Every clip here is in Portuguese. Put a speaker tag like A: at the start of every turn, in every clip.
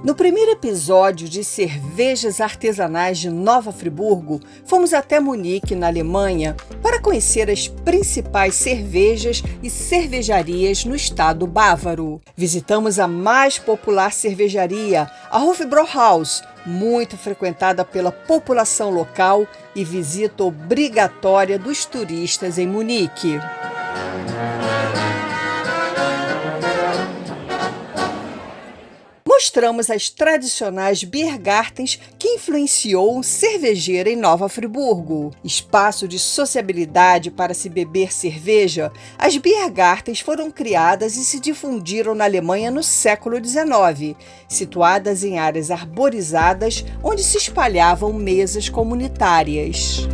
A: No primeiro episódio de Cervejas Artesanais de Nova Friburgo, fomos até Munique, na Alemanha, para conhecer as principais cervejas e cervejarias no estado bávaro. Visitamos a mais popular cervejaria, a Hofbrauhaus, muito frequentada pela população local e visita obrigatória dos turistas em Munique. Mostramos as tradicionais Biergartens que influenciou um cervejeiro em Nova Friburgo. Espaço de sociabilidade para se beber cerveja, as Biergartens foram criadas e se difundiram na Alemanha no século XIX, situadas em áreas arborizadas onde se espalhavam mesas comunitárias.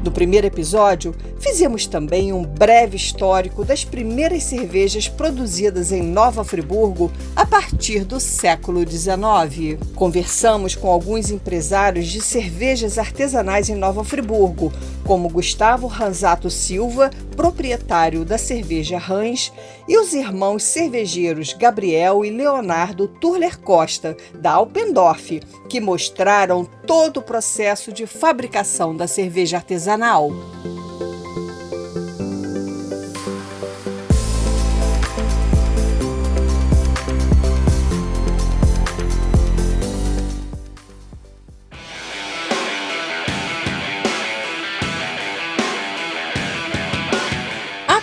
A: No primeiro episódio, fizemos também um breve histórico das primeiras cervejas produzidas em Nova Friburgo a partir do século XIX. Conversamos com alguns empresários de cervejas artesanais em Nova Friburgo, como Gustavo Ranzato Silva, proprietário da cerveja Hans, e os irmãos cervejeiros Gabriel e Leonardo Turler Costa, da Alpendorf, que mostraram todo o processo de fabricação da cerveja artesanal.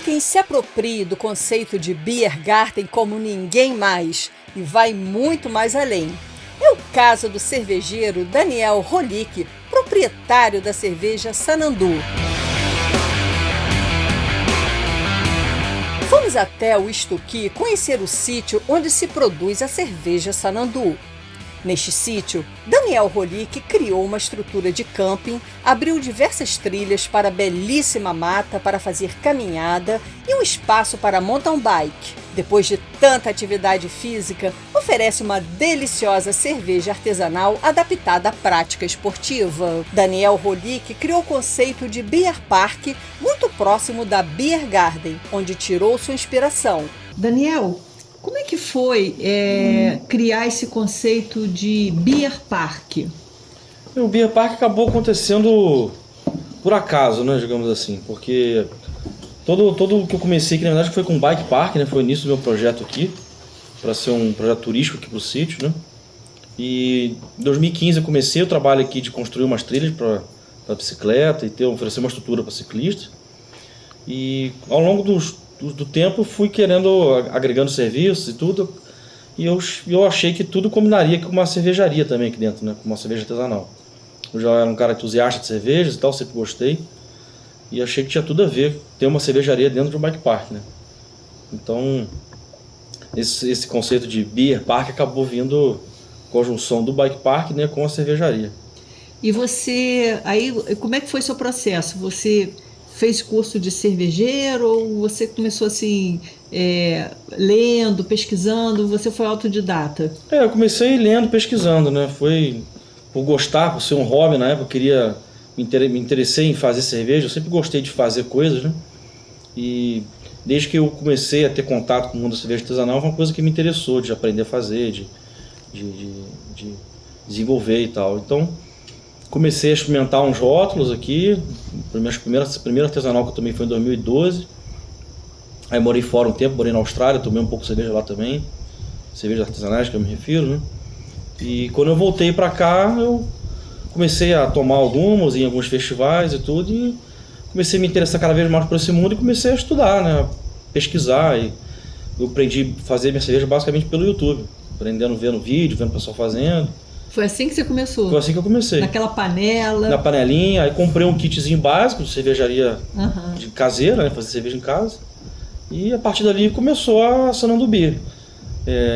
A: Quem se aproprie do conceito de Biergarten como ninguém mais e vai muito mais além. É o caso do cervejeiro Daniel Rolick, proprietário da cerveja Sanandu. Fomos até o Istuqui conhecer o sítio onde se produz a cerveja Sanandu. Neste sítio, Daniel Rolick criou uma estrutura de camping, abriu diversas trilhas para a belíssima mata para fazer caminhada e um espaço para mountain bike. Depois de tanta atividade física, oferece uma deliciosa cerveja artesanal adaptada à prática esportiva. Daniel Rolick criou o conceito de Beer Park, muito próximo da Biergarten, onde tirou sua inspiração.
B: Daniel, como é que foi criar esse conceito de Beer Park?
C: O Beer Park acabou acontecendo por acaso, né, digamos assim, porque todo o que eu comecei aqui, na verdade, foi com Bike Park, né, foi o início do meu projeto aqui, para ser um projeto turístico aqui para o sítio, né, e em 2015 eu comecei o trabalho aqui de construir umas trilhas para bicicleta e oferecer uma estrutura para ciclista, e ao longo do tempo fui agregando serviços e tudo, e eu achei que tudo combinaria com uma cervejaria também aqui dentro, né, com uma cerveja artesanal. Eu já era um cara entusiasta de cervejas e tal, sempre gostei, e achei que tinha tudo a ver ter uma cervejaria dentro de um bike park, né. Então esse conceito de beer park acabou vindo conjunção do bike park, né, com a cervejaria.
B: E você, aí, como é que foi seu processo? Você fez curso de cervejeiro ou você começou assim, lendo, pesquisando, você foi autodidata?
C: Eu comecei lendo, pesquisando, né? Foi por gostar, por ser um hobby na época, me interessei em fazer cerveja, eu sempre gostei de fazer coisas, né? E desde que eu comecei a ter contato com o mundo da cerveja artesanal, foi uma coisa que me interessou, de aprender a fazer, de desenvolver e tal. Então, comecei a experimentar uns rótulos aqui. Primeiro artesanal que eu tomei foi em 2012. Aí morei fora um tempo, morei na Austrália, tomei um pouco de cerveja lá também. Cervejas artesanais que eu me refiro, né? E quando eu voltei pra cá, eu comecei a tomar algumas em alguns festivais e tudo. E comecei a me interessar cada vez mais por esse mundo e comecei a estudar, né? A pesquisar. E eu aprendi a fazer minha cerveja basicamente pelo YouTube. Aprendendo, vendo vídeo, vendo o pessoal fazendo.
B: Foi assim que você começou?
C: Foi assim que eu comecei.
B: Naquela panela?
C: Na panelinha, aí comprei um kitzinho básico de cervejaria de caseira, né, fazer cerveja em casa. E a partir dali começou a Sanandu Beer.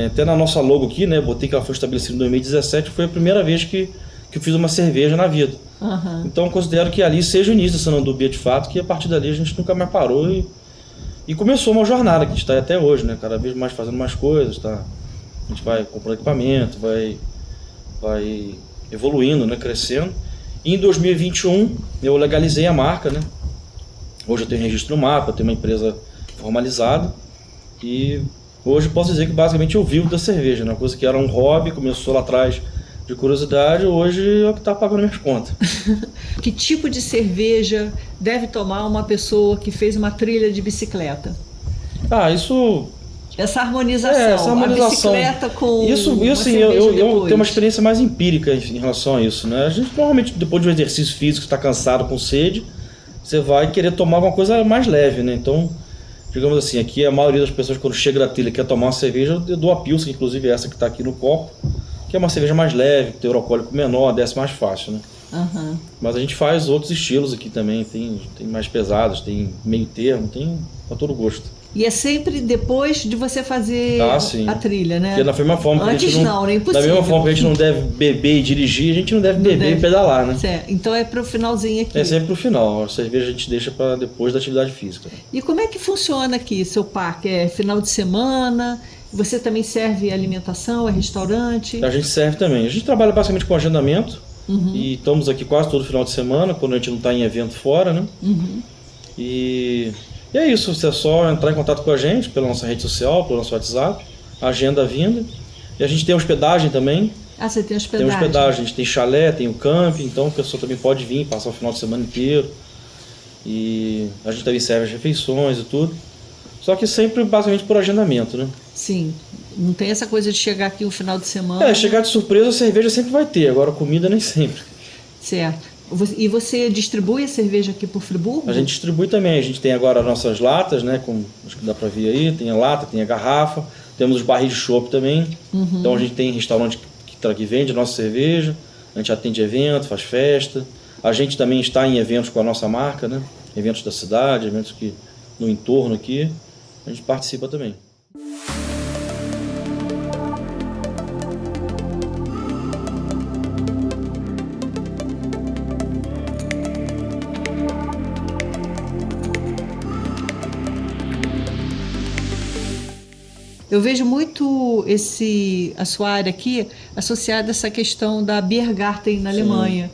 C: Até na nossa logo aqui, né, botei que ela foi estabelecida em 2017, foi a primeira vez que eu fiz uma cerveja na vida. Então eu considero que ali seja o início da Sanandu Beer de fato, que a partir dali a gente nunca mais parou e começou uma jornada que a gente está até hoje, né, cada vez mais fazendo mais coisas, tá? A gente vai comprando equipamento, vai evoluindo, né, crescendo. E em 2021 eu legalizei a marca, né? Hoje eu tenho registro no mapa, eu tenho uma empresa formalizada e hoje posso dizer que basicamente eu vivo da cerveja, né? Uma coisa que era um hobby, começou lá atrás de curiosidade, hoje é o que está pagando minhas contas.
B: Que tipo de cerveja deve tomar uma pessoa que fez uma trilha de bicicleta?
C: Isso...
B: Essa harmonização, a bicicleta com
C: isso assim, eu tenho uma experiência mais empírica em relação a isso, né? A gente normalmente, depois de um exercício físico, está cansado, com sede, você vai querer tomar alguma coisa mais leve, né? Então, digamos assim, aqui a maioria das pessoas quando chega da trilha e quer tomar uma cerveja, eu dou a Pilsen, inclusive essa que está aqui no copo, que é uma cerveja mais leve, teor alcoólico menor, desce mais fácil, né?
B: Uhum.
C: Mas a gente faz outros estilos aqui também, tem mais pesados, tem meio termo, tem a todo gosto.
B: E é sempre depois de você fazer a trilha, né?
C: Porque da mesma forma
B: Antes
C: que a gente não,
B: é impossível.
C: Da mesma forma que a gente não deve beber e dirigir, a gente não deve beber e pedalar, né?
B: Certo. Então é pro finalzinho aqui.
C: É sempre pro final. A cerveja a gente deixa para depois da atividade física.
B: E como é que funciona aqui, seu parque? É final de semana? Você também serve alimentação? É restaurante?
C: A gente serve também. A gente trabalha basicamente com agendamento. E estamos aqui quase todo final de semana, quando a gente não está em evento fora, né? E é isso, você é só entrar em contato com a gente pela nossa rede social, pelo nosso WhatsApp, agenda a vinda. E a gente tem hospedagem também.
B: Você tem hospedagem?
C: Tem hospedagem, a gente tem chalé, tem o camping, então a pessoa também pode vir, passar o final de semana inteiro. E a gente também serve as refeições e tudo. Só que sempre basicamente por agendamento, né?
B: Sim, não tem essa coisa de chegar aqui um final de semana.
C: Chegar de surpresa, a cerveja sempre vai ter, agora comida nem sempre.
B: Certo. E você distribui a cerveja aqui por Friburgo?
C: A gente distribui também, a gente tem agora as nossas latas, né? Como acho que dá pra ver aí, tem a lata, tem a garrafa, temos os barris de chopp também. Então a gente tem restaurante que vende a nossa cerveja, a gente atende evento, faz festa. A gente também está em eventos com a nossa marca, né? Eventos da cidade, eventos que no entorno aqui, a gente participa também.
B: Eu vejo muito a sua área aqui associada a essa questão da Biergarten na Alemanha.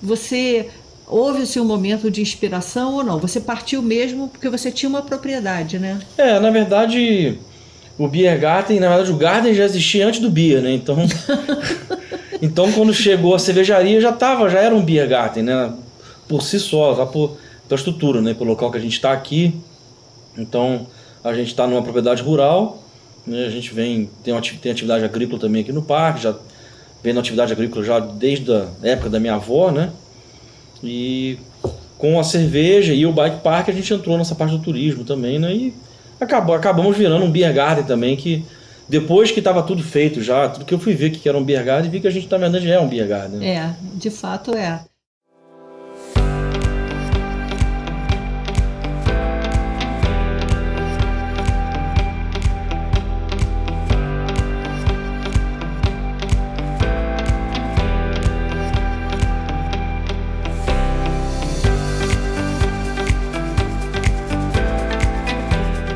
B: Você houve assim, um momento de inspiração ou não? Você partiu mesmo porque você tinha uma propriedade, né?
C: Na verdade, o Biergarten, na verdade o Garten já existia antes do Bier, né? Então quando chegou a cervejaria já era um Biergarten, né? Por si só, já pela estrutura, né? Pelo local que a gente está aqui. Então a gente está numa propriedade rural. A gente tem atividade agrícola também aqui no parque, já vem na atividade agrícola já desde a época da minha avó, né? E com a cerveja e o bike park a gente entrou nessa parte do turismo também, né? E acabamos virando um beer garden também, que depois que estava tudo feito já, tudo que eu fui ver que era um beer garden, vi que a gente na verdade é um beer garden.
B: De fato é.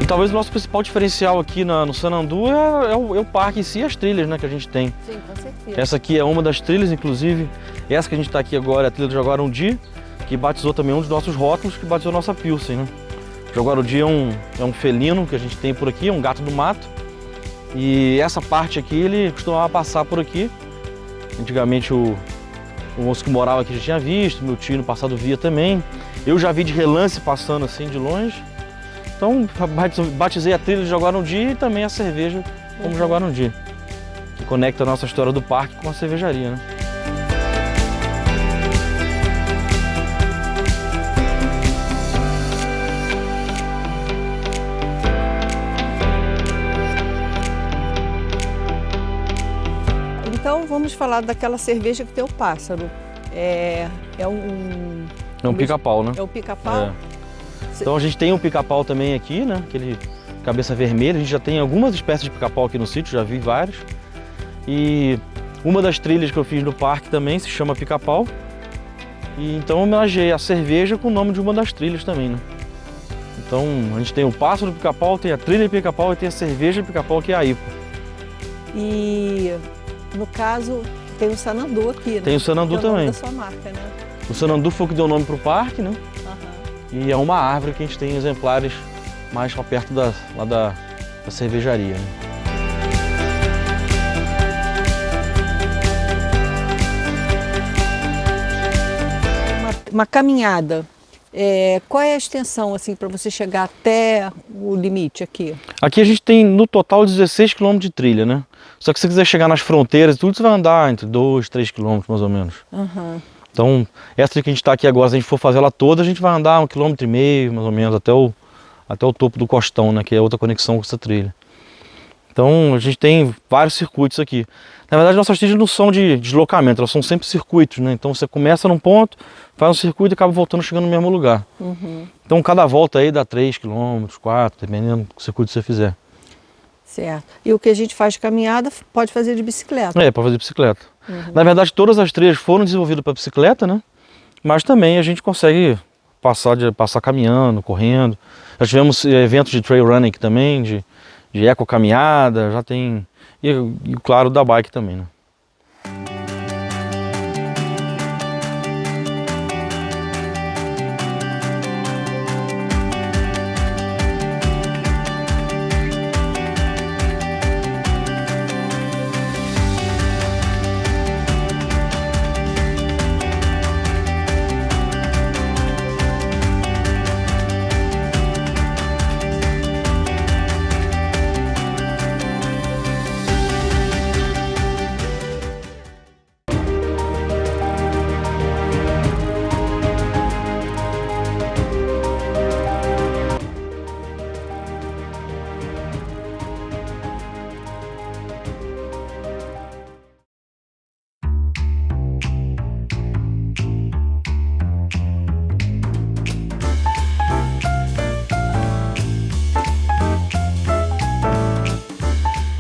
C: Talvez o nosso principal diferencial aqui no Sanandu é o parque em si e as trilhas, né, que a gente tem.
A: Sim, com certeza.
C: Essa aqui é uma das trilhas, inclusive. Essa que a gente está aqui agora é a trilha do Jaguarundi, que batizou também um dos nossos rótulos, que batizou a nossa Pilsen, né? O Jaguarundi é um felino que a gente tem por aqui, é um gato do mato. E essa parte aqui, ele costumava passar por aqui. Antigamente o moço que morava aqui já tinha visto, meu tio no passado via também. Eu já vi de relance passando assim de longe. Então, batizei a trilha de Jaguarundi e também a cerveja como Jaguarundi, que conecta a nossa história do parque com a cervejaria, né?
A: Então, vamos falar daquela cerveja que tem o pássaro. É um
C: pica-pau, né?
A: É o pica-pau?
C: Então a gente tem um pica-pau também aqui, né? Aquele cabeça vermelha. A gente já tem algumas espécies de pica-pau aqui no sítio, já vi vários. E uma das trilhas que eu fiz no parque também se chama pica-pau. E então eu homenageei a cerveja com o nome de uma das trilhas também, né? Então a gente tem o pássaro do pica-pau, tem a trilha de pica-pau e tem a cerveja de pica-pau, que é a IPA.
A: E no caso tem o Sanandu aqui, né?
C: Tem o Sanandu também.
A: Da sua marca, né?
C: O Sanandu foi o que deu o nome pro parque, né? E é uma árvore que a gente tem exemplares mais lá perto da cervejaria, né?
A: Uma caminhada. Qual é a extensão assim para você chegar até o limite aqui?
C: Aqui a gente tem no total 16 km de trilha, né? Só que se você quiser chegar nas fronteiras e tudo, você vai andar entre 2, 3 km mais ou menos.
A: Uhum.
C: Então, essa que a gente está aqui agora, se a gente for fazer ela toda, a gente vai andar 1,5 km mais ou menos até o topo do Costão, né? Que é outra conexão com essa trilha. Então, a gente tem vários circuitos aqui. Na verdade, nossas trilhas não são de deslocamento, elas são sempre circuitos, né? Então, você começa num ponto, faz um circuito e acaba voltando, chegando no mesmo lugar.
A: Uhum.
C: Então, cada volta aí dá 3 km, 4, dependendo do circuito que você fizer.
A: Certo. E o que a gente faz de caminhada, pode fazer de bicicleta?
C: Pode fazer bicicleta.
A: Uhum.
C: Na verdade, todas as trilhas foram desenvolvidas para bicicleta, né? Mas também a gente consegue passar caminhando, correndo. Já tivemos eventos de trail running aqui também, de eco-caminhada, já tem... E claro, da bike também, né?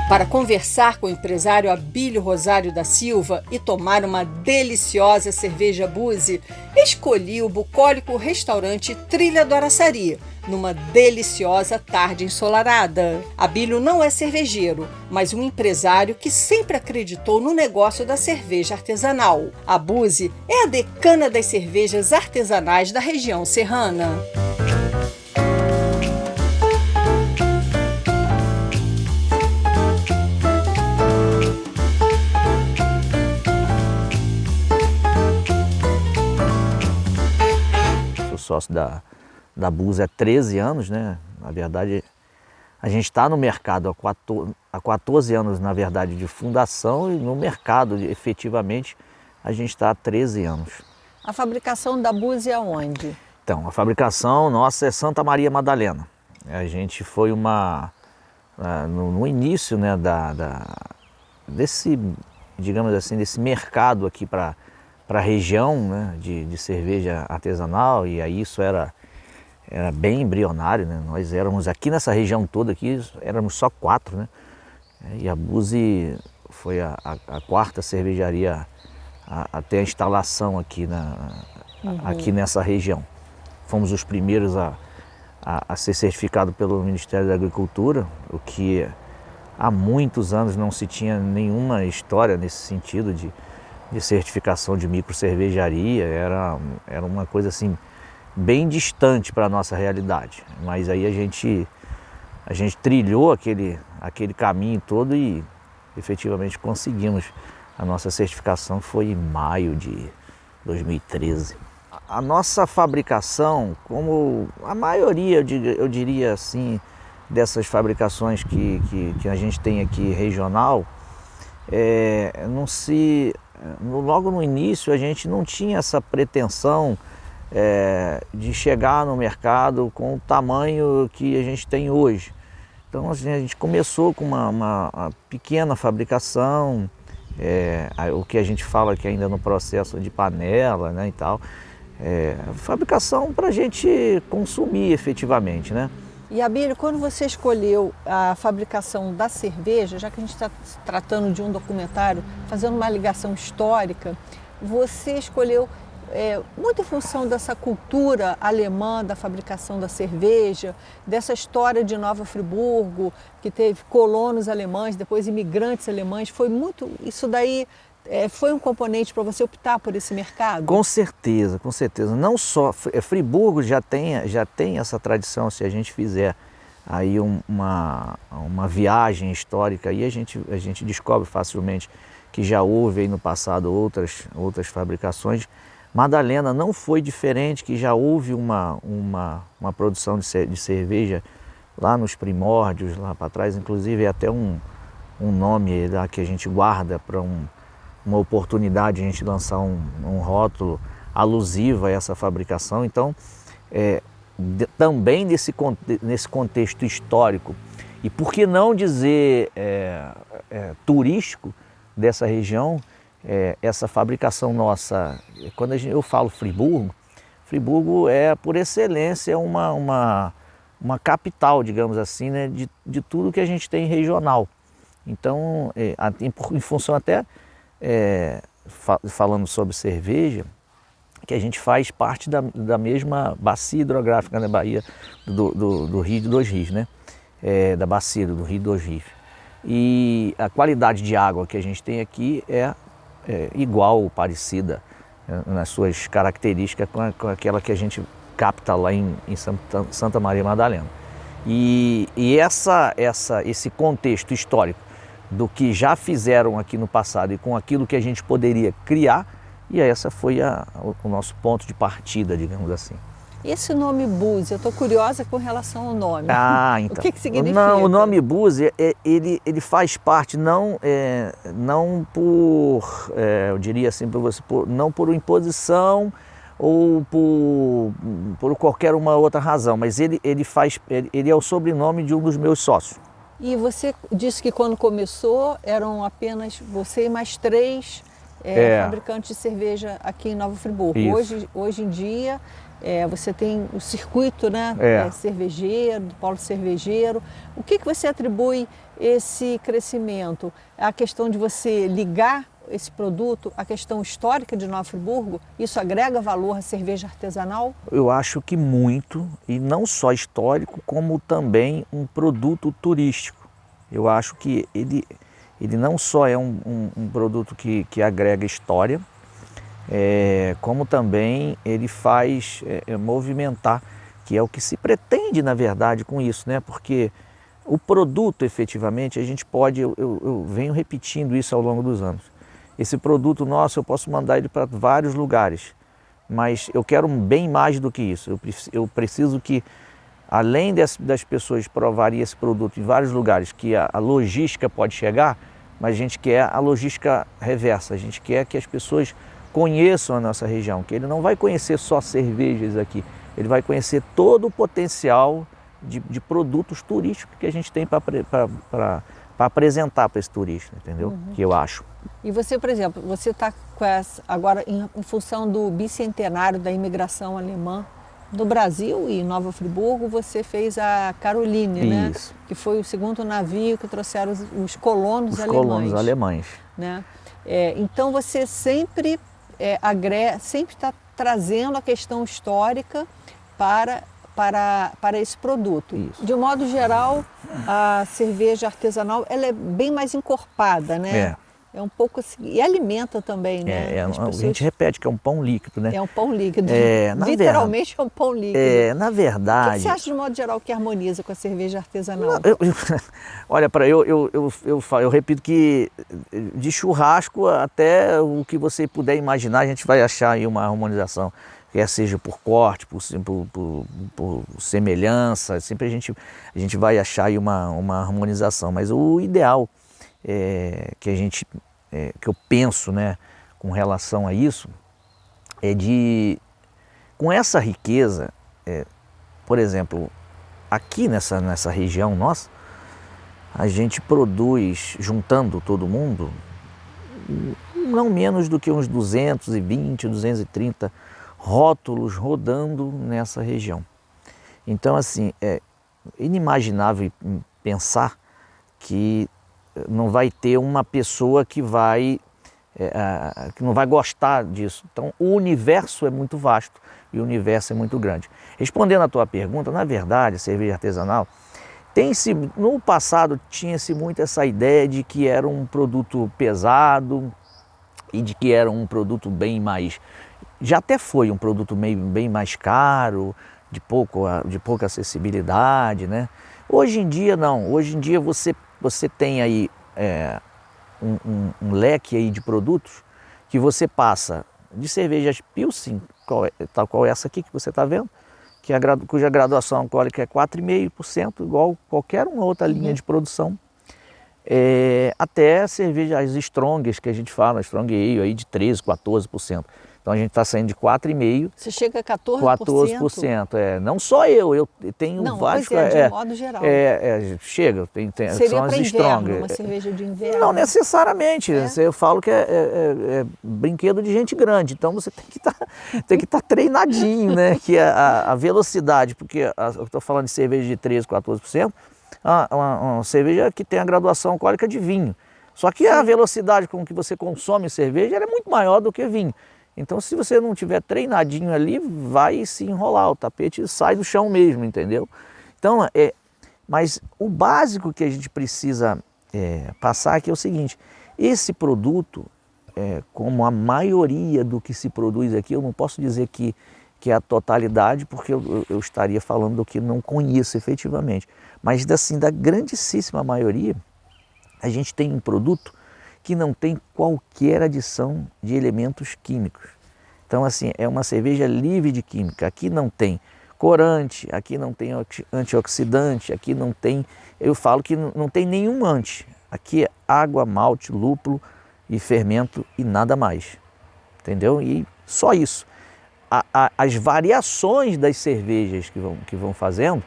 A: Para conversar com o empresário Abílio Rosário da Silva e tomar uma deliciosa cerveja Búzi, escolhi o bucólico restaurante Trilha do Araçari, numa deliciosa tarde ensolarada. Abílio não é cervejeiro, mas um empresário que sempre acreditou no negócio da cerveja artesanal. A Búzi é a decana das cervejas artesanais da região serrana.
D: Sócio da Búzi há 13 anos, né? Na verdade, a gente está no mercado há 14 anos, na verdade, de fundação, e no mercado, efetivamente, a gente está há 13 anos.
A: A fabricação da Búzi é onde?
D: Então, a fabricação nossa é Santa Maria Madalena. A gente foi no início, né, desse, digamos assim, desse mercado aqui para a região, né, de cerveja artesanal, e aí isso era bem embrionário, né? Nós éramos aqui nessa região toda aqui, éramos só 4, né? E a Búzi foi a quarta cervejaria a ter a instalação aqui, aqui nessa região. Fomos os primeiros a ser certificado pelo Ministério da Agricultura, o que há muitos anos não se tinha nenhuma história nesse sentido de certificação de microcervejaria. Era uma coisa assim bem distante para a nossa realidade, mas aí a gente trilhou aquele caminho todo e efetivamente conseguimos a nossa certificação. Foi em maio de 2013. A nossa fabricação, como a maioria, eu diria assim, dessas fabricações que a gente tem aqui regional, logo no início a gente não tinha essa pretensão de chegar no mercado com o tamanho que a gente tem hoje. Então a gente começou com uma pequena fabricação, o que a gente fala que ainda no processo de panela, né, e tal, fabricação para a gente consumir efetivamente, né?
A: E Abílio, quando você escolheu a fabricação da cerveja, já que a gente está se tratando de um documentário, fazendo uma ligação histórica, você escolheu muito em função dessa cultura alemã da fabricação da cerveja, dessa história de Nova Friburgo, que teve colonos alemães, depois imigrantes alemães, foi muito, isso daí foi um componente para você optar por esse mercado?
D: Com certeza, com certeza. Não só, Friburgo já tem essa tradição, se a gente fizer aí uma viagem histórica, aí a gente descobre facilmente que já houve aí no passado outras fabricações. Madalena não foi diferente, que já houve uma produção de cerveja lá nos primórdios, lá para trás, inclusive é até um nome lá que a gente guarda para uma oportunidade de a gente lançar um rótulo alusivo a essa fabricação. Então, também nesse contexto histórico, e por que não dizer turístico dessa região, essa fabricação nossa, quando eu falo Friburgo, Friburgo é por excelência uma capital, digamos assim, né, de tudo que a gente tem regional. Então, em função até, falando sobre cerveja, que a gente faz parte da mesma bacia hidrográfica na Bahia do Rio dos Rios, né? Da bacia do Rio dos Rios. E a qualidade de água que a gente tem aqui é igual ou parecida nas suas características com aquela que a gente capta lá em Santa Maria Madalena. E esse contexto histórico do que já fizeram aqui no passado e com aquilo que a gente poderia criar, e essa foi o nosso ponto de partida, digamos assim.
A: Esse nome Búzios, eu estou curiosa com relação ao nome.
D: Então.
A: O que significa?
D: Não, o nome Búzios, ele faz parte não por, eu diria assim para você, não por imposição ou por qualquer uma outra razão, mas ele é o sobrenome de um dos meus sócios.
A: E você disse que quando começou eram apenas você e mais 3 fabricantes de cerveja aqui em Nova Friburgo. Hoje em dia você tem o circuito, né, cervejeiro, do polo cervejeiro. O que você atribui esse crescimento? A questão de você ligar esse produto à questão histórica de Nova Friburgo? Isso agrega valor à cerveja artesanal?
D: Eu acho que muito, e não só histórico, como também um produto turístico. Eu acho que ele não só é um produto que agrega história, como também ele faz movimentar, que é o que se pretende, na verdade, com isso, né? Porque o produto, efetivamente, a gente pode, eu venho repetindo isso ao longo dos anos. Esse produto nosso, eu posso mandar ele para vários lugares, mas eu quero bem mais do que isso. Eu preciso que, além das pessoas provarem esse produto em vários lugares, que a logística pode chegar, mas a gente quer a logística reversa, a gente quer que as pessoas conheçam a nossa região, que ele não vai conhecer só cervejas aqui, ele vai conhecer todo o potencial de produtos turísticos que a gente tem para apresentar para esse turista, entendeu?
A: Uhum.
D: Que eu acho.
A: E você, por exemplo, você está agora em função do bicentenário da imigração alemã do Brasil e Nova Friburgo, você fez a Caroline, né?
D: Isso.
A: Que foi o segundo navio que trouxeram os colonos alemães.
D: Os colonos alemães.
A: Né? Então você sempre está trazendo a questão histórica para esse produto.
D: Isso.
A: De um modo geral, a cerveja artesanal ela é bem mais encorpada, né? É um pouco assim, e alimenta também, né?
D: A gente repete que é um pão líquido, né?
A: É um pão líquido.
D: Literalmente
A: é um pão líquido.
D: Na verdade.
A: O que você acha de modo geral que harmoniza com a cerveja artesanal?
D: Olha, eu repito que de churrasco até o que você puder imaginar, a gente vai achar aí uma harmonização. Quer seja por corte, por semelhança, sempre a gente vai achar aí uma harmonização. Mas o ideal que eu penso, né, com relação a isso, com essa riqueza, por exemplo, aqui nessa região nossa, a gente produz, juntando todo mundo, não menos do que uns 220, 230 rótulos rodando nessa região. Então, assim, é inimaginável pensar que não vai ter uma pessoa que não vai gostar disso. Então, o universo é muito vasto e o universo é muito grande. Respondendo à tua pergunta, na verdade, a cerveja artesanal, no passado tinha-se muito essa ideia de que era um produto pesado, e de que era um produto bem mais... Já até foi um produto bem mais caro, de pouca acessibilidade, né? Hoje em dia não, hoje em dia você tem aí um leque aí de produtos que você passa de cervejas Pilsen, tal qual essa aqui que você está vendo, cuja graduação alcoólica é 4,5%, igual qualquer uma outra linha de produção, até cervejas Strongs, que a gente fala, Strong Ale, aí de 13%, 14%. Então a gente está saindo de 4,5%.
A: Você chega a 14%?
D: 14%, não só eu tenho vários...
A: Pois de modo geral.
D: Chega,
A: Seria
D: são as
A: para
D: Strong.
A: inverno, uma cerveja de inverno?
D: Não necessariamente, eu falo que é brinquedo de gente grande, então você tem que estar treinadinho, né? Que a velocidade, porque eu estou falando de cerveja de 13%, 14%, uma cerveja que tem a graduação alcoólica de vinho. Só que a velocidade com que você consome cerveja é muito maior do que vinho. Então, se você não tiver treinadinho ali, vai se enrolar, o tapete sai do chão mesmo, entendeu? Então, mas o básico que a gente precisa passar aqui é o seguinte: esse produto, como a maioria do que se produz aqui, eu não posso dizer que é a totalidade, porque eu estaria falando do que não conheço efetivamente. Mas assim, da grandíssima maioria, a gente tem um produto que não tem qualquer adição de elementos químicos. Então assim, é uma cerveja livre de química. Aqui não tem corante, aqui não tem antioxidante, aqui não tem, eu falo que não tem nenhum anti. Aqui é água, malte, lúpulo e fermento e nada mais, entendeu? E só isso. As variações das cervejas que vão fazendo,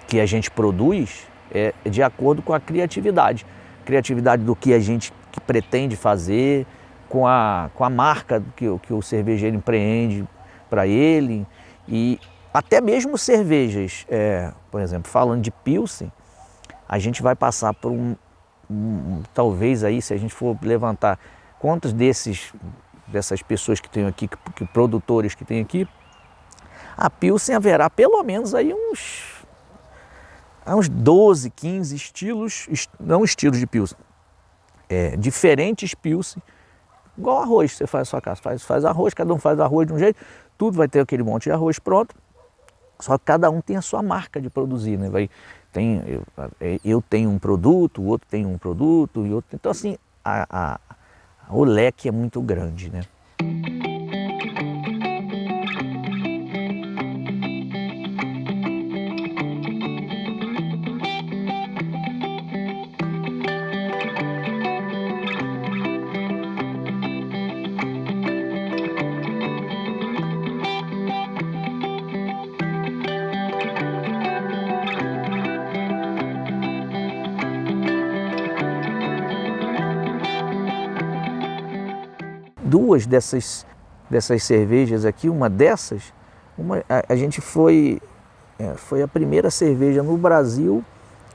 D: que a gente produz, é de acordo com a criatividade. Criatividade do que a gente pretende fazer, com a marca que o cervejeiro empreende para ele, e até mesmo cervejas, por exemplo, falando de Pilsen, a gente vai passar por talvez aí, se a gente for levantar quantos dessas pessoas que tem aqui, que produtores que tem aqui, a Pilsen haverá pelo menos aí uns 12, 15 estilos, não estilos de Pilsen, diferentes Pilsen, igual arroz, você faz na sua casa, faz arroz, cada um faz arroz de um jeito, tudo vai ter aquele monte de arroz pronto, só que cada um tem a sua marca de produzir, né? Eu tenho um produto, o outro tem um produto, e outro, então assim, o leque é muito grande, né? Duas dessas cervejas aqui, a gente foi a primeira cerveja no Brasil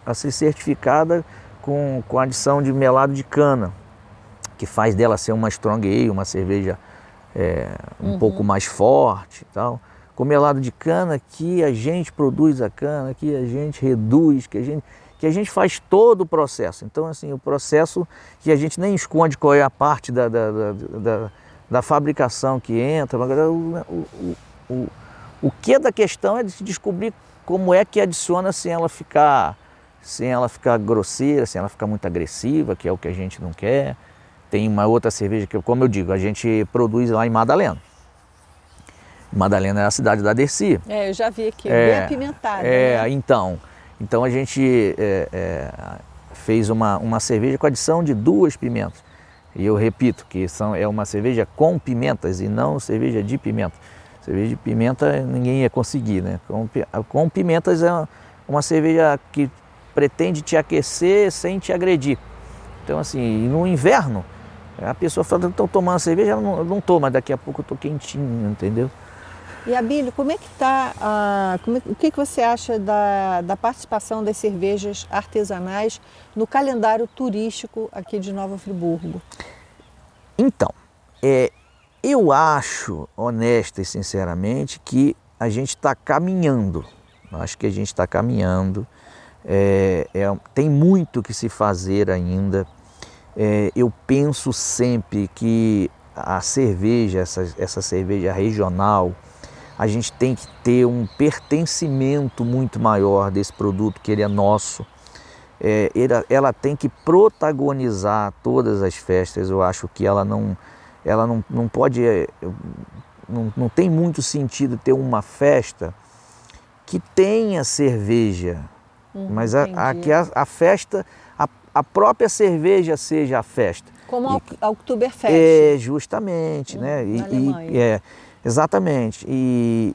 D: a ser certificada com adição de melado de cana, que faz dela ser uma Strong Ale, uma cerveja um pouco mais forte e tal. Com melado de cana, que a gente produz a cana, que a gente reduz, que a gente faz todo o processo. Então, assim, o processo que a gente nem esconde qual é a parte da fabricação que entra. O que da questão é de se descobrir como é que adiciona sem ela ficar grosseira, sem ela ficar muito agressiva, que é o que a gente não quer. Tem uma outra cerveja que, como eu digo, a gente produz lá em Madalena. Madalena é a cidade da Dercy.
A: Eu já vi aqui, bem apimentada. Né?
D: Então a gente fez uma cerveja com adição de 2 pimentas. E eu repito que é uma cerveja com pimentas e não cerveja de pimenta. Cerveja de pimenta ninguém ia conseguir, né? Com pimentas é uma cerveja que pretende te aquecer sem te agredir. Então assim, no inverno, a pessoa fala, estou tomando cerveja, eu não estou, mas daqui a pouco eu estou quentinho, entendeu?
A: E Abílio, como é que está, o que você acha da participação das cervejas artesanais no calendário turístico aqui de Nova Friburgo?
D: Então, eu acho, honesta e sinceramente, que a gente está caminhando. Acho que a gente está caminhando. Tem muito que se fazer ainda. Eu penso sempre que a cerveja, essa cerveja regional, a gente tem que ter um pertencimento muito maior desse produto, que ele é nosso. Ela tem que protagonizar todas as festas. Eu acho que ela não pode, não tem muito sentido ter uma festa que tenha cerveja, mas a festa, a própria cerveja seja a festa.
A: Como a Oktoberfest.
D: Justamente, né?
A: Na Alemanha.
D: Exatamente. E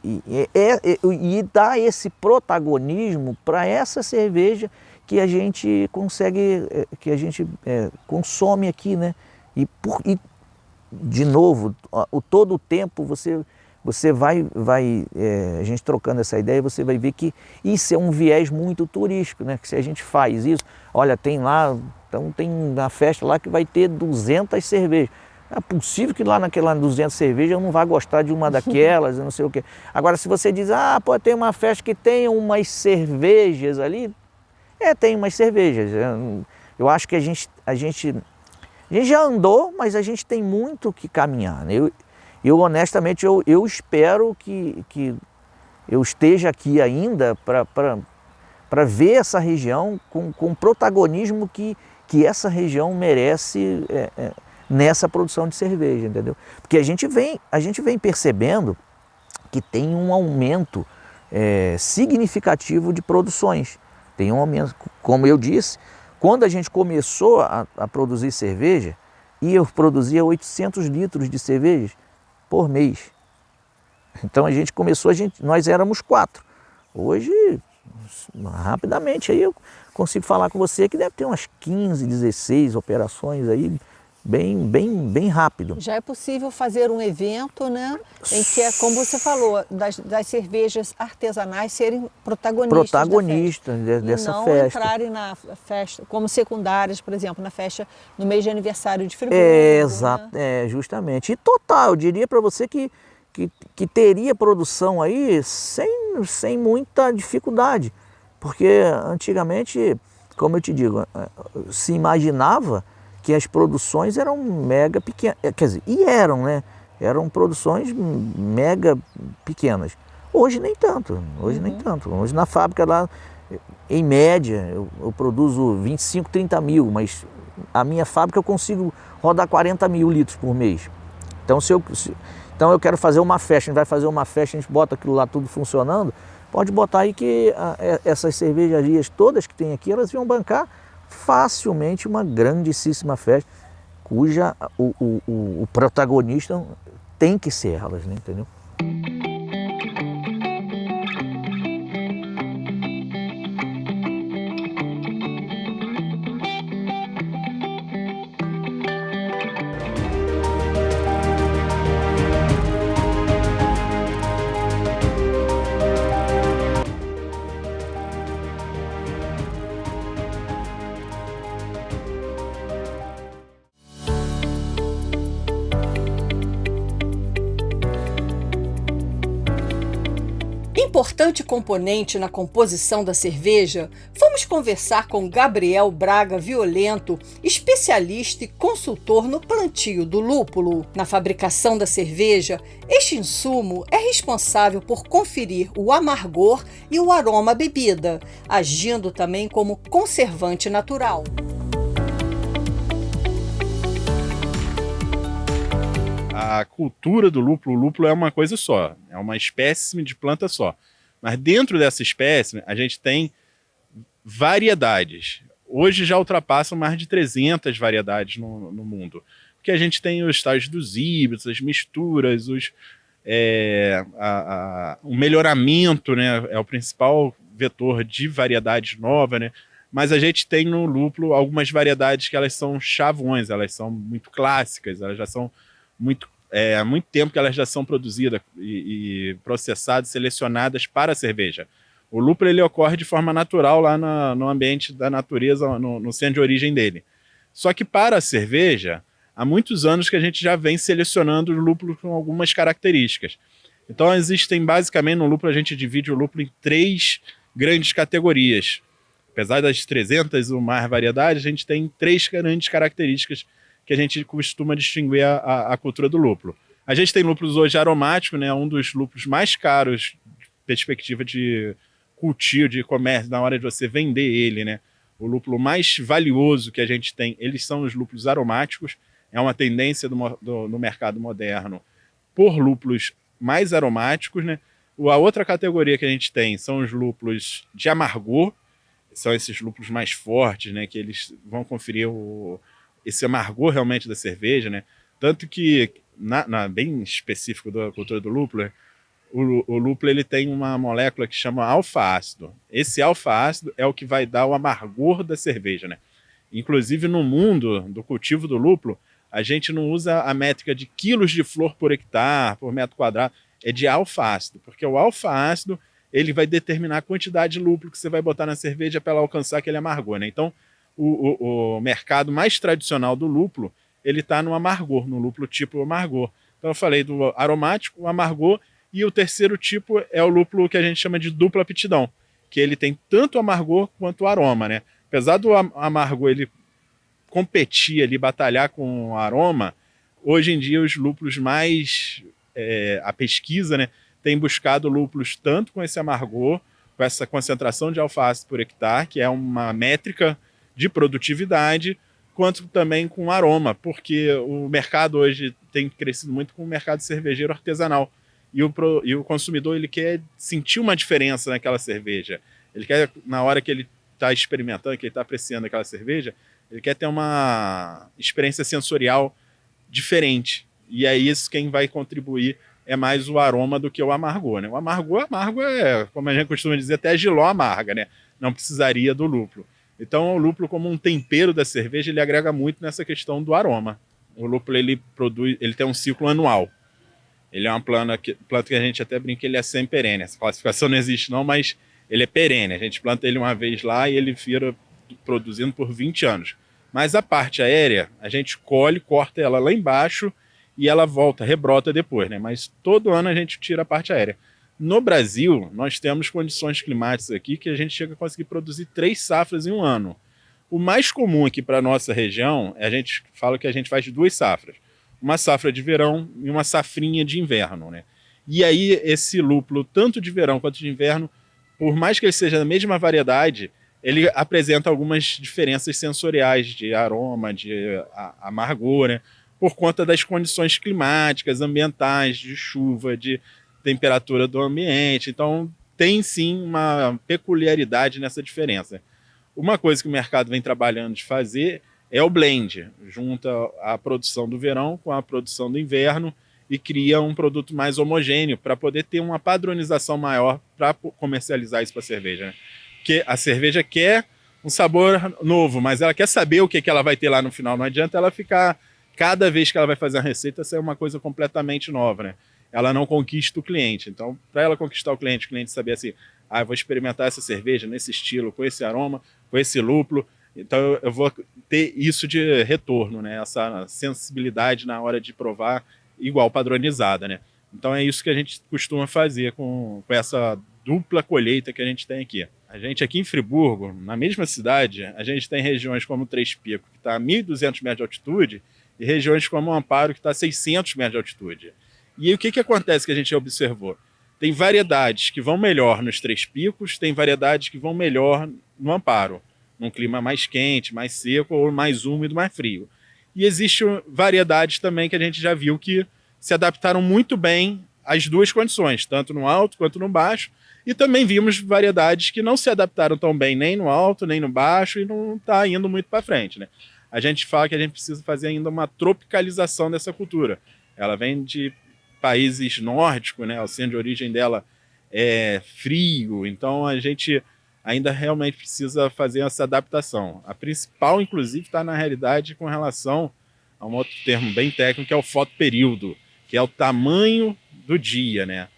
D: dar esse protagonismo para essa cerveja que a gente consegue, que a gente consome aqui, né? E de novo, todo o tempo você vai a gente trocando essa ideia, você vai ver que isso é um viés muito turístico, né? Que se a gente faz isso, olha, tem lá, então tem na festa lá que vai ter 200 cervejas. É possível que lá naquela 200 cervejas eu não vá gostar de uma daquelas, eu não sei o quê. Agora, se você diz, pode ter uma festa que tenha umas cervejas ali, tem umas cervejas. Eu acho que a gente já andou, mas a gente tem muito que caminhar, né? Eu honestamente, eu espero que eu esteja aqui ainda para ver essa região com o protagonismo que essa região merece nessa produção de cerveja, entendeu? Porque a gente vem percebendo que tem um aumento significativo de produções. Tem um aumento, como eu disse, quando a gente começou a produzir cerveja, e eu produzia 800 litros de cerveja por mês. Então a gente começou, nós éramos 4. Hoje, rapidamente, aí eu consigo falar com você que deve ter umas 15, 16 operações aí, bem rápido.
A: Já é possível fazer um evento, né, em que como você falou, das cervejas artesanais serem protagonistas
D: dessa
A: não
D: festa.
A: Entrarem na festa como secundárias, por exemplo, na festa no mês de aniversário de Friburgo.
D: Né? Justamente. E total, eu diria para você que teria produção aí sem muita dificuldade, porque antigamente, como eu te digo, se imaginava que as produções eram mega pequenas, quer dizer, eram, né? Eram produções mega pequenas. Hoje nem tanto, nem tanto. Hoje na fábrica lá, em média, eu produzo 25, 30 mil, mas a minha fábrica eu consigo rodar 40 mil litros por mês. Então, então eu quero fazer uma festa, a gente vai fazer uma festa, a gente bota aquilo lá tudo funcionando, pode botar aí que essas cervejarias todas que tem aqui, elas iam bancar facilmente uma grandíssima festa, cuja o protagonista tem que ser elas, né? Entendeu?
A: Importante componente na composição da cerveja, fomos conversar com Gabriel Braga Violento, especialista e consultor no plantio do lúpulo. Na fabricação da cerveja, este insumo é responsável por conferir o amargor e o aroma à bebida, agindo também como conservante natural.
E: A cultura do lúpulo, o lúpulo é uma coisa só, é uma espécime de planta só. Mas dentro dessa espécie, a gente tem variedades. Hoje já ultrapassam mais de 300 variedades no mundo. Porque a gente tem os tais dos híbridos, as misturas, o melhoramento, né, é o principal vetor de variedades novas, né? Mas a gente tem no lúpulo algumas variedades que elas são chavões, elas são muito clássicas, elas já são há muito tempo que elas já são produzidas e processadas, selecionadas para a cerveja. O lúpulo ele ocorre de forma natural lá no ambiente da natureza, no centro de origem dele. Só que para a cerveja, há muitos anos que a gente já vem selecionando o lúpulo com algumas características. Então existem basicamente no lúpulo, a gente divide o lúpulo em 3 grandes categorias. Apesar das 300 ou mais variedades, a gente tem 3 grandes características que a gente costuma distinguir a cultura do lúpulo. A gente tem lúpulos hoje aromáticos, né, um dos lúpulos mais caros, perspectiva de cultivo, de comércio, na hora de você vender ele, né? O lúpulo mais valioso que a gente tem, eles são os lúpulos aromáticos. É uma tendência no mercado moderno por lúpulos mais aromáticos, né? A outra categoria que a gente tem são os lúpulos de amargor, são esses lúpulos mais fortes, né? Que eles vão conferir esse amargor realmente da cerveja, né? Tanto que, bem específico da cultura do lúpulo, o lúpulo ele tem uma molécula que chama alfa-ácido. Esse alfa-ácido é o que vai dar o amargor da cerveja, né? Inclusive, no mundo do cultivo do lúpulo, a gente não usa a métrica de quilos de flor por hectare, por metro quadrado, é de alfa-ácido, porque o alfa-ácido ele vai determinar a quantidade de lúpulo que você vai botar na cerveja para ela alcançar aquele amargor, né? Então, o mercado mais tradicional do lúpulo, ele está no amargor, no lúpulo tipo amargor. Então, eu falei do aromático, o amargor, e o terceiro tipo é o lúpulo que a gente chama de dupla aptidão, que ele tem tanto amargor quanto aroma, né? Apesar do amargor ele competir ali, batalhar com o aroma, hoje em dia os lúpulos mais... a pesquisa, né, tem buscado lúpulos tanto com esse amargor, com essa concentração de alfa-ácido por hectare, que é uma métrica de produtividade, quanto também com aroma, porque o mercado hoje tem crescido muito com o mercado cervejeiro artesanal. E o consumidor ele quer sentir uma diferença naquela cerveja. Ele quer, na hora que ele está experimentando, que ele está apreciando aquela cerveja, ele quer ter uma experiência sensorial diferente. E é isso quem vai contribuir é mais o aroma do que o amargor, né? O amargor é, como a gente costuma dizer, até a giló amarga, né? Não precisaria do lúpulo. Então, o lúpulo como um tempero da cerveja, ele agrega muito nessa questão do aroma. O lúpulo, ele tem um ciclo anual. Ele é uma planta que a gente até brinca que ele é semi-perene. Essa classificação não existe não, mas ele é perene. A gente planta ele uma vez lá e ele vira produzindo por 20 anos. Mas a parte aérea, a gente colhe, corta ela lá embaixo e ela volta, rebrota depois, né? Mas todo ano a gente tira a parte aérea. No Brasil, nós temos condições climáticas aqui que a gente chega a conseguir produzir 3 safras em um ano. O mais comum aqui para a nossa região, a gente fala que a gente faz 2 safras. Uma safra de verão e uma safrinha de inverno, né? E aí esse lúpulo, tanto de verão quanto de inverno, por mais que ele seja da mesma variedade, ele apresenta algumas diferenças sensoriais de aroma, de amargor, né? Por conta das condições climáticas, ambientais, de chuva, de temperatura do ambiente. Então, tem sim uma peculiaridade nessa diferença. Uma coisa que o mercado vem trabalhando de fazer é o blend. Junta a produção do verão com a produção do inverno e cria um produto mais homogêneo para poder ter uma padronização maior para comercializar isso para a cerveja, né? Porque a cerveja quer um sabor novo, mas ela quer saber o que ela vai ter lá no final. Não adianta ela ficar... Cada vez que ela vai fazer a receita, ser uma coisa completamente nova, né? Ela não conquista o cliente. Então, para ela conquistar o cliente saber assim, eu vou experimentar essa cerveja nesse estilo, com esse aroma, com esse lúpulo, então eu vou ter isso de retorno, né? Essa sensibilidade na hora de provar igual padronizada, né? Então é isso que a gente costuma fazer com essa dupla colheita que a gente tem aqui. A gente aqui em Friburgo, na mesma cidade, a gente tem regiões como Três Picos, que está a 1.200 metros de altitude, e regiões como o Amparo, que está a 600 metros de altitude. E aí, o que acontece que a gente observou? Tem variedades que vão melhor nos Três Picos, tem variedades que vão melhor no Amparo, num clima mais quente, mais seco, ou mais úmido, mais frio. E existem variedades também que a gente já viu que se adaptaram muito bem às duas condições, tanto no alto quanto no baixo, e também vimos variedades que não se adaptaram tão bem nem no alto, nem no baixo, e não está indo muito para frente, né? A gente fala que a gente precisa fazer ainda uma tropicalização dessa cultura. Ela vem de países nórdicos, né? O centro de origem dela é frio, então a gente ainda realmente precisa fazer essa adaptação. A principal, inclusive, está na realidade com relação a um outro termo bem técnico, que é o fotoperíodo, que é o tamanho do dia, né?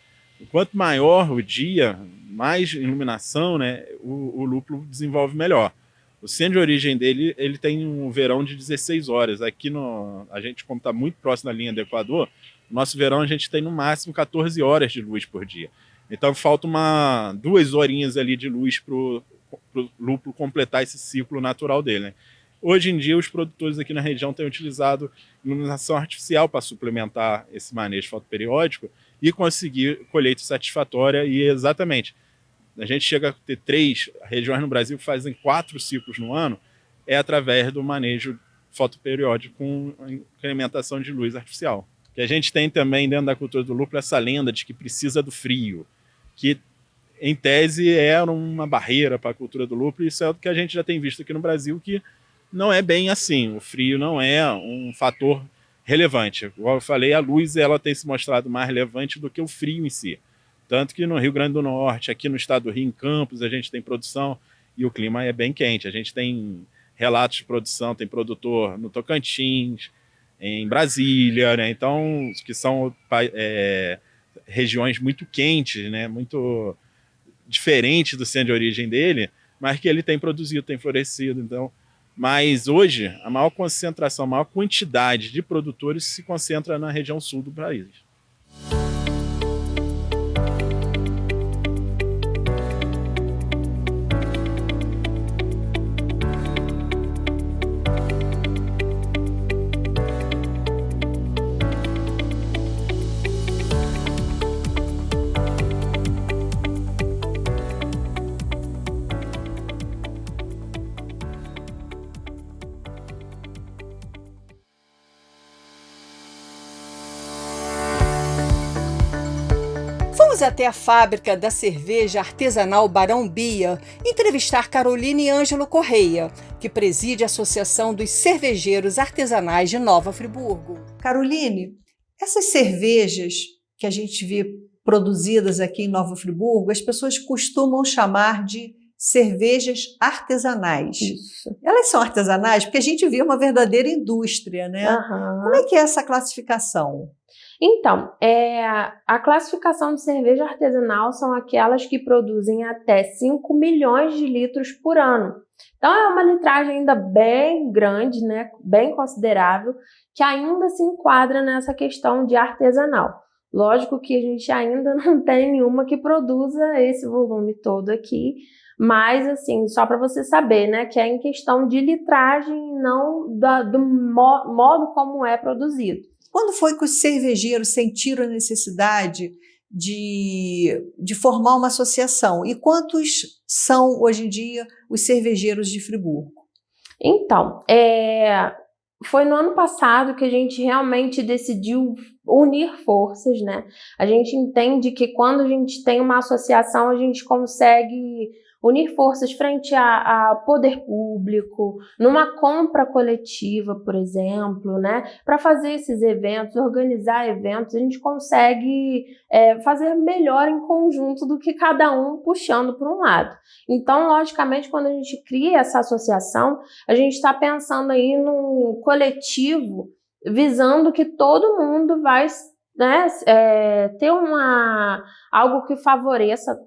E: Quanto maior o dia, mais iluminação, né, o lúpulo desenvolve melhor. O centro de origem dele, ele tem um verão de 16 horas. Aqui a gente, como está muito próximo da linha do Equador, no nosso verão a gente tem no máximo 14 horas de luz por dia. Então falta 2 horinhas ali de luz para o lúpulo completar esse ciclo natural dele, né? Hoje em dia, os produtores aqui na região têm utilizado iluminação artificial para suplementar esse manejo fotoperiódico e conseguir colheita satisfatória. E exatamente, a gente chega a ter 3 regiões no Brasil que fazem 4 ciclos no ano, é através do manejo fotoperiódico com incrementação de luz artificial. Que a gente tem também dentro da cultura do lúpulo essa lenda de que precisa do frio, que em tese era uma barreira para a cultura do lúpulo, e isso é o que a gente já tem visto aqui no Brasil, que não é bem assim. O frio não é um fator relevante. Como eu falei, a luz ela tem se mostrado mais relevante do que o frio em si. Tanto que no Rio Grande do Norte, aqui no estado do Rio, em Campos, a gente tem produção e o clima é bem quente. A gente tem relatos de produção, tem produtor no Tocantins, em Brasília, né? Então, que são regiões muito quentes, né? Muito diferentes do centro de origem dele, mas que ele tem produzido, tem florescido. Então, mas hoje, a maior concentração, a maior quantidade de produtores se concentra na região sul do país.
A: Fomos até a fábrica da cerveja artesanal Barão Bia entrevistar Caroline Ângelo Correia, que preside a Associação dos Cervejeiros Artesanais de Nova Friburgo. Caroline, essas cervejas que a gente vê produzidas aqui em Nova Friburgo, as pessoas costumam chamar de cervejas artesanais.
F: Isso.
A: Elas são artesanais porque a gente vê uma verdadeira indústria, né?
F: Uhum.
A: Como é que é essa classificação?
F: Então, a classificação de cerveja artesanal são aquelas que produzem até 5 milhões de litros por ano. Então, é uma litragem ainda bem grande, né, bem considerável, que ainda se enquadra nessa questão de artesanal. Lógico que a gente ainda não tem nenhuma que produza esse volume todo aqui, mas, assim, só para você saber, né, que é em questão de litragem, não do modo como é produzido.
A: Quando foi que os cervejeiros sentiram a necessidade de formar uma associação? E quantos são, hoje em dia, os cervejeiros de Friburgo?
F: Então, foi no ano passado que a gente realmente decidiu unir forças, né? A gente entende que quando a gente tem uma associação, a gente consegue unir forças frente a poder público, numa compra coletiva, por exemplo, né? Para fazer esses eventos, organizar eventos, a gente consegue fazer melhor em conjunto do que cada um puxando por um lado. Então, logicamente, quando a gente cria essa associação, a gente está pensando aí num coletivo visando que todo mundo vai, né, ter algo que favoreça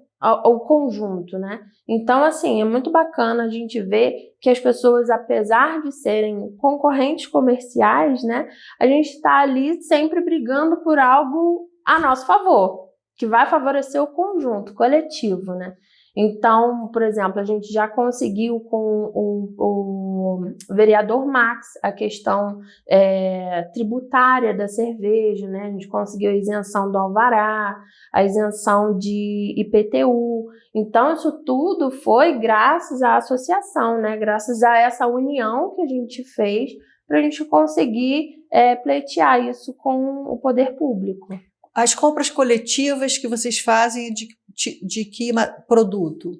F: o conjunto, né? Então, assim, é muito bacana a gente ver que as pessoas, apesar de serem concorrentes comerciais, né, a gente está ali sempre brigando por algo a nosso favor, que vai favorecer o conjunto coletivo, né? Então, por exemplo, a gente já conseguiu com o vereador Max a questão tributária da cerveja, né? A gente conseguiu a isenção do alvará, a isenção de IPTU. Então, isso tudo foi graças à associação, né? Graças a essa união que a gente fez para a gente conseguir pleitear isso com o poder público.
A: As compras coletivas que vocês fazem de que produto?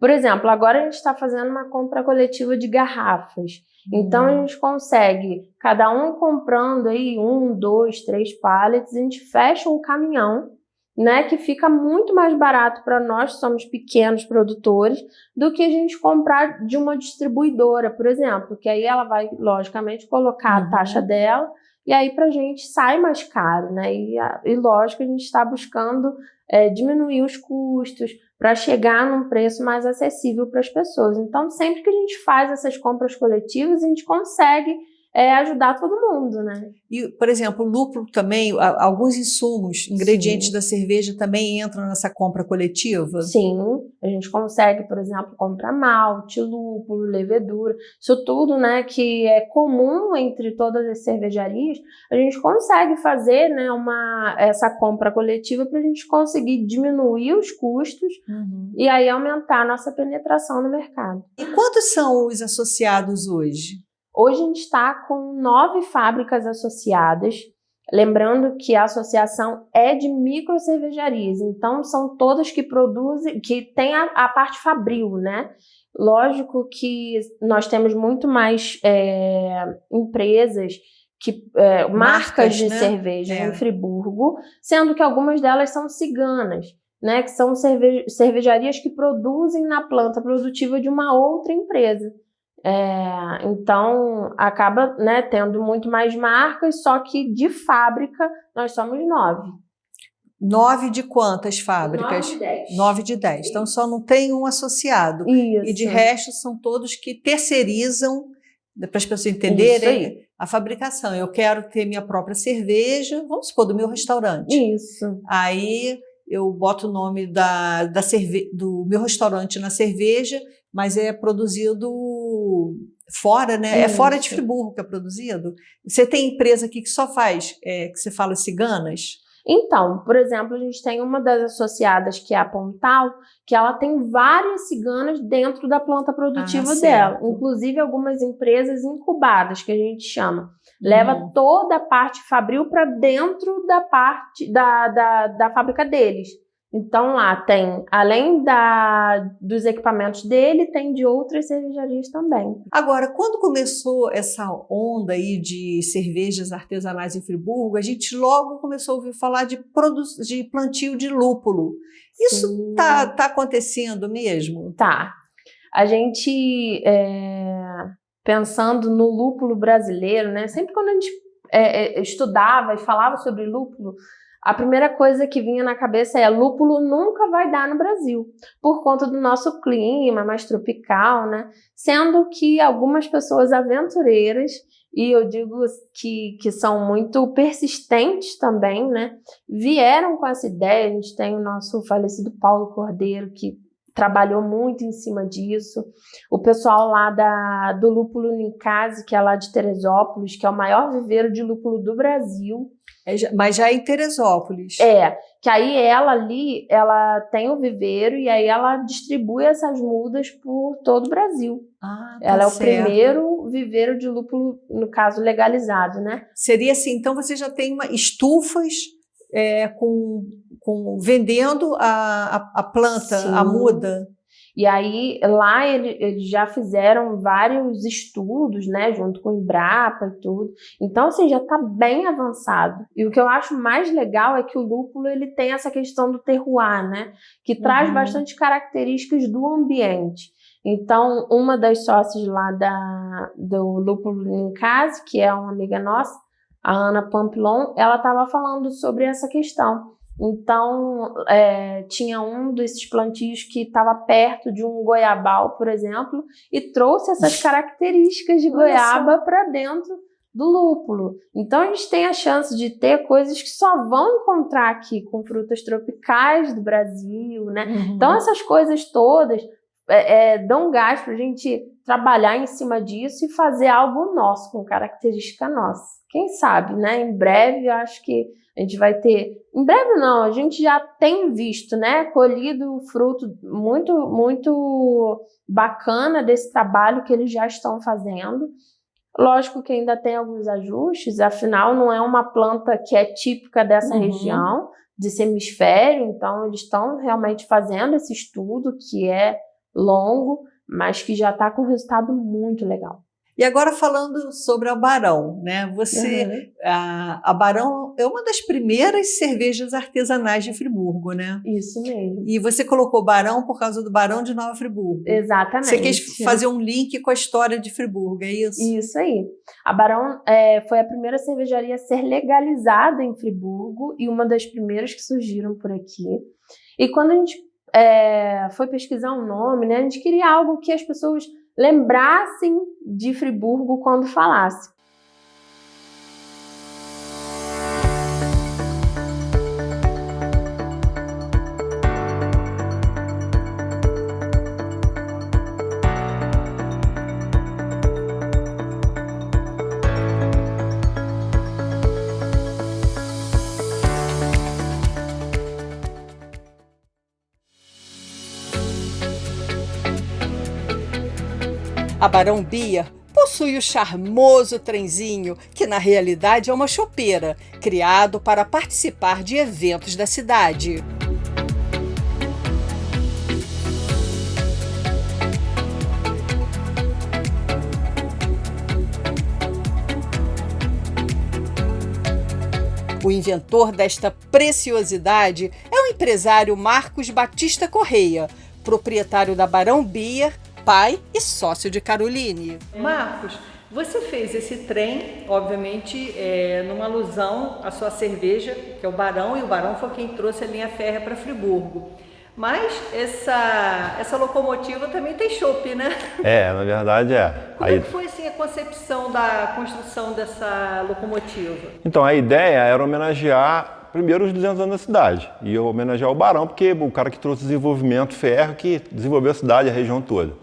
F: Por exemplo, agora a gente está fazendo uma compra coletiva de garrafas. Então, a gente consegue, cada um comprando aí 1, 2, 3 pallets, a gente fecha um caminhão, né, que fica muito mais barato para nós, que somos pequenos produtores, do que a gente comprar de uma distribuidora, por exemplo, que aí ela vai, logicamente, colocar a taxa dela, e aí para a gente sai mais caro, né? E lógico, a gente está buscando diminuir os custos para chegar num preço mais acessível para as pessoas. Então, sempre que a gente faz essas compras coletivas, a gente consegue ajudar todo mundo, né?
A: E, por exemplo, o lúpulo também, alguns insumos, ingredientes
F: Sim.
A: da cerveja também entram nessa compra coletiva?
F: Sim, a gente consegue, por exemplo, comprar malte, lúpulo, levedura, isso tudo, né, que é comum entre todas as cervejarias, a gente consegue fazer, né, essa compra coletiva para a gente conseguir diminuir os custos e aí aumentar a nossa penetração no mercado.
A: E quantos são os associados hoje?
F: Hoje a gente está com 9 fábricas associadas, lembrando que a associação é de micro cervejarias, então são todas que produzem, que tem a parte fabril, né? Lógico que nós temos muito mais empresas, marcas de, né, cerveja em Friburgo, sendo que algumas delas são ciganas, né? Que são cervejarias que produzem na planta produtiva de uma outra empresa. Então acaba, né, tendo muito mais marcas, só que de fábrica nós somos 9.
A: 9 de quantas fábricas?
F: 9 de 10.
A: 9 de 10. Então só não tem um associado.
F: Isso.
A: E de resto são todos que terceirizam, para as pessoas entenderem, a fabricação. Eu quero ter minha própria cerveja, vamos supor, do meu restaurante.
F: Isso.
A: Aí eu boto o nome do meu restaurante na cerveja, mas é produzido fora, né?
F: Isso.
A: É fora de Friburgo que é produzido. Você tem empresa aqui que só faz, que você fala ciganas?
F: Então, por exemplo, a gente tem uma das associadas, que é a Pontal, que ela tem várias ciganas dentro da planta produtiva dela. Inclusive algumas empresas incubadas, que a gente chama. Leva toda a parte fabril para dentro da parte da fábrica deles. Então lá tem, além dos equipamentos dele, tem de outras cervejarias também.
A: Agora, quando começou essa onda aí de cervejas artesanais em Friburgo, a gente logo começou a ouvir falar de plantio de lúpulo. Isso tá acontecendo mesmo?
F: Tá. A gente, pensando no lúpulo brasileiro, né? Sempre quando a gente estudava e falava sobre lúpulo, a primeira coisa que vinha na cabeça lúpulo nunca vai dar no Brasil, por conta do nosso clima mais tropical, né? Sendo que algumas pessoas aventureiras, e eu digo que são muito persistentes também, né? Vieram com essa ideia. A gente tem o nosso falecido Paulo Cordeiro, que trabalhou muito em cima disso. O pessoal lá do Lúpulo Ninkasi, que é lá de Teresópolis, que é o maior viveiro de lúpulo do Brasil.
A: Mas já é em Teresópolis.
F: Que aí ela tem o viveiro e aí ela distribui essas mudas por todo o Brasil. Ela é o primeiro viveiro de lúpulo, no caso, legalizado, né?
A: Seria assim, então você já tem estufas vendendo a planta, sim, a muda.
F: E aí, lá eles já fizeram vários estudos, né, junto com o Embrapa e tudo. Então, assim, já está bem avançado. E o que eu acho mais legal é que o lúpulo, ele tem essa questão do terroir, né, que traz bastante características do ambiente. Então, uma das sócias lá do Lúpulo Ninkasi, que é uma amiga nossa, a Ana Pampilon, ela estava falando sobre essa questão. Então, tinha um desses plantios que estava perto de um goiabal, por exemplo, e trouxe essas características de goiaba para dentro do lúpulo. Então, a gente tem a chance de ter coisas que só vão encontrar aqui com frutas tropicais do Brasil, né? Então, essas coisas todas dão gás para a gente trabalhar em cima disso e fazer algo nosso, com característica nossa. Quem sabe, né? Em breve, eu acho que a gente vai ter... Em breve não, a gente já tem visto, né? Colhido fruto muito, muito bacana desse trabalho que eles já estão fazendo. Lógico que ainda tem alguns ajustes, afinal não é uma planta que é típica dessa região, desse hemisfério, então eles estão realmente fazendo esse estudo que é longo, mas que já está com resultado muito legal.
A: E agora falando sobre a Barão, né? A Barão é uma das primeiras cervejas artesanais de Friburgo, né?
F: Isso mesmo.
A: E você colocou Barão por causa do Barão de Nova Friburgo.
F: Exatamente.
A: Você quis fazer um link com a história de Friburgo, é isso?
F: Isso aí. A Barão foi a primeira cervejaria a ser legalizada em Friburgo e uma das primeiras que surgiram por aqui. E quando a gente foi pesquisar um nome, né? A gente queria algo que as pessoas lembrassem de Friburgo quando falasse.
A: A Barão Beer possui o charmoso trenzinho, que na realidade é uma chopeira, criado para participar de eventos da cidade. O inventor desta preciosidade é o empresário Marcos Batista Correia, proprietário da Barão Beer, pai e sócio de Caroline.
B: Marcos, você fez esse trem, obviamente, numa alusão à sua cerveja, que é o Barão, e o Barão foi quem trouxe a linha férrea para Friburgo. Mas essa locomotiva também tem chopp, né?
G: Na verdade é.
B: Como é que foi assim, a concepção da construção dessa locomotiva?
G: Então, a ideia era homenagear primeiro os 200 anos da cidade. E homenagear o Barão, porque o cara que trouxe o desenvolvimento ferro, que desenvolveu a cidade, a região toda.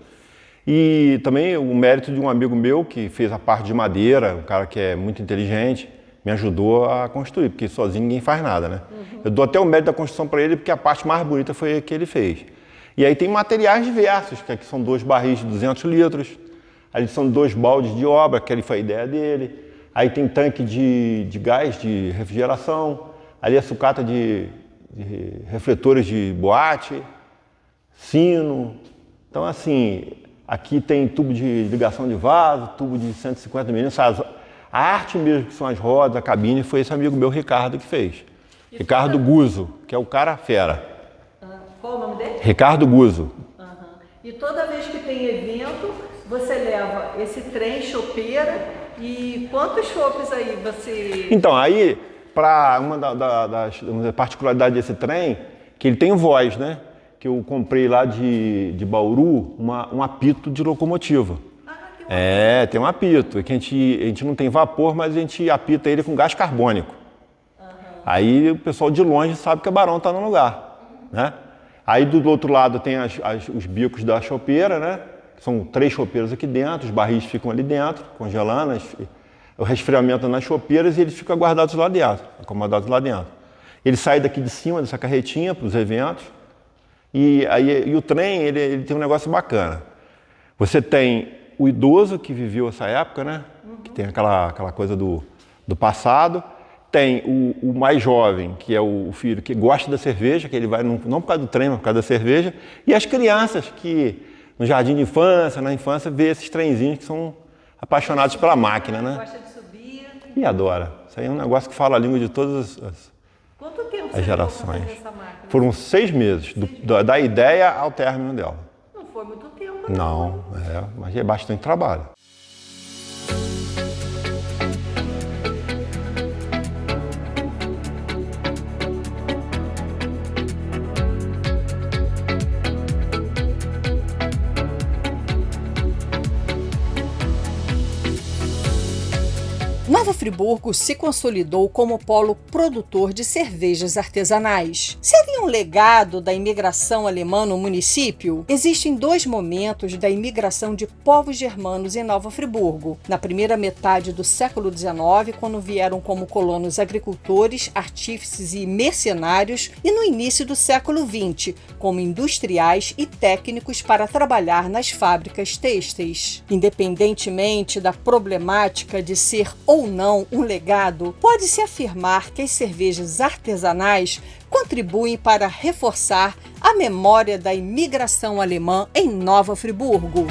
G: E também o mérito de um amigo meu que fez a parte de madeira, um cara que é muito inteligente, me ajudou a construir, porque sozinho ninguém faz nada, né? Eu dou até o mérito da construção para ele, porque a parte mais bonita foi a que ele fez. E aí tem materiais diversos, que aqui são 2 barris de 200 litros, ali são 2 baldes de obra, que ali foi a ideia dele. Aí tem tanque de gás, de refrigeração, ali é sucata de refletores de boate, sino. Então assim, aqui tem tubo de ligação de vaso, tubo de 150 milímetros. A arte mesmo, que são as rodas, a cabine, foi esse amigo meu, Ricardo, que fez. Ricardo Guzzo, que é o cara fera.
B: Qual o nome dele?
G: Ricardo Guzzo.
B: E toda vez que tem evento, você leva esse trem, chopeira, e quantos chopes aí você...
G: Então, aí, para uma das particularidades desse trem, que ele tem voz, né? Que eu comprei lá de Bauru, um apito de locomotiva. Tem um apito, que a gente não tem vapor, mas a gente apita ele com gás carbônico. Aí o pessoal de longe sabe que o Barão está no lugar, né? Aí do outro lado tem os bicos da chopeira, né? São 3 chopeiras aqui dentro, os barris ficam ali dentro, congelando, o resfriamento nas chopeiras e eles ficam guardados lá dentro, acomodados lá dentro. Ele sai daqui de cima dessa carretinha para os eventos e o trem ele tem um negócio bacana. Você tem o idoso que viveu essa época, né? Que tem aquela coisa do passado. Tem o mais jovem, que é o filho que gosta da cerveja, que ele vai não por causa do trem, mas por causa da cerveja. E as crianças que no jardim de infância, na infância, vê esses trenzinhos que são apaixonados pela máquina, né?
B: Gosta de subir.
G: E adora. Isso aí é um negócio que fala a língua de todas
B: Quanto tempo
G: as
B: você
G: gerações.
B: levou pra fazer essa máquina?
G: Foram 6 meses, da ideia ao término dela.
B: Não foi muito tempo,
G: Não, mas é bastante trabalho.
A: Nova Friburgo se consolidou como polo produtor de cervejas artesanais. Seria um legado da imigração alemã no município? Existem 2 momentos da imigração de povos germanos em Nova Friburgo. Na primeira metade do século XIX, quando vieram como colonos agricultores, artífices e mercenários, e no início do século XX, como industriais e técnicos para trabalhar nas fábricas têxteis. Independentemente da problemática de ser ou não um legado, pode-se afirmar que as cervejas artesanais contribuem para reforçar a memória da imigração alemã em Nova Friburgo.